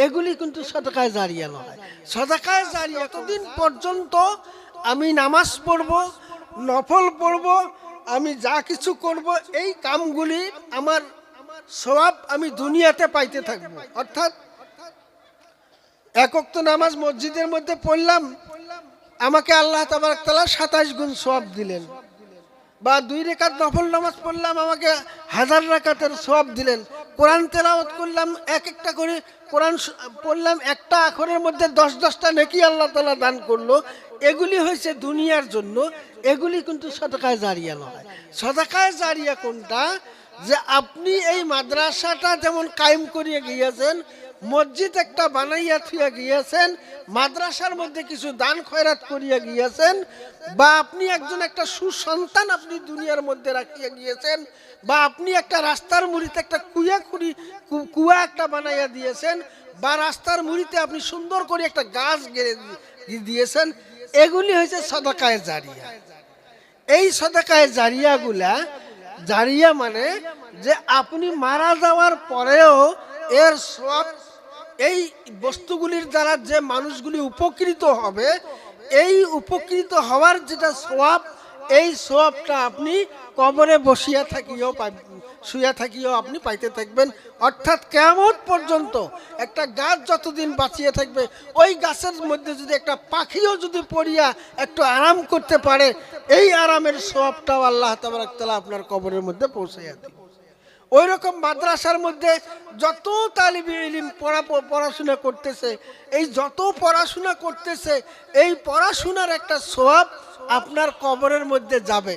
এগুলি কিন্তু সাদাকায়ে জারিয়া নয়। সাদাকায়ে জারিয়া এতদিন পর্যন্ত আমি নামাজ পড়ব, নফল পড়ব, আমি যা কিছু করব, এই কামগুলি আমার সওয়াব আমি দুনিয়াতে পাইতে থাকব। অর্থাৎ এক ওয়াক্ত নামাজ মসজিদের মধ্যে পড়লাম, আমাকে আল্লাহ তাবারক তাআলা 27 গুণ সওয়াব দিলেন। বা 2 রাকাত নফল নামাজ পড়লাম, আমাকে 1000 রাকাতের সওয়াব দিলেন। কোরআন তেলাওয়াত করলাম, এক একটা করে কোরআন পড়লাম, একটা আখরের মধ্যে 10-10টা নেকি আল্লাহ তাআলা দান করলো। এগুলি হয়েছে দুনিয়ার জন্য, এগুলি কিন্তু সাদাকায়ে জারিয়া নয়। সাদাকায়ে জারিয়া কোনটা? যে আপনি এই মাদ্রাসাটা যেমন কায়েম করিয়ে গিয়েছেন, মসজিদ একটা বানাইয়া থুইয়া গিয়েছেন, মাদ্রাসার মধ্যে কিছু দান খয়রাত করিয়া গিয়েছেন, বা আপনি একজন একটা সুসন্তান আপনি দুনিয়ার মধ্যে রাখিয়া গিয়েছেন, বা আপনি একটা রাস্তার মুড়িতে একটা কুয়া একটা বানাইয়া দিয়েছেন, বা রাস্তার মুড়িতে আপনি সুন্দর করে একটা গাছ গেড়ে দিয়েছেন, এগুলি হয়েছে সাদাকায়ে জারিয়া। এই সাদাকায়ে জারিয়াগুলা, জারিয়া মানে যে আপনি মারা যাওয়ার পরেও এর সওয়াব, এই বস্তুগুলির দ্বারা যে মানুষগুলি উপকৃত হবে, এই উপকৃত হওয়ার যেটা সওয়াব, এই সওয়াবটা আপনি কবরে বসিয়া থাকিও শুয়া থাকিও আপনি পাইতে থাকবেন। অর্থাৎ কিয়ামত পর্যন্ত একটা গাছ যতদিন বাঁচিয়ে থাকবে, ওই গাছের মধ্যে যদি একটা পাখিও যদি পড়িয়া একটু আরাম করতে পারে, এই আরামের সওয়াবটাও আল্লাহ তাবারক তাআলা আপনার কবরের মধ্যে পৌঁছাইয়া দিবেন। ওই রকম মাদ্রাসার মধ্যে যত তালিবে ইলম পড়াশোনা করতেছে, এই যত পড়াশোনা করতেছে, এই পড়াশোনার একটা সওয়াব আপনার কবরের মধ্যে যাবে।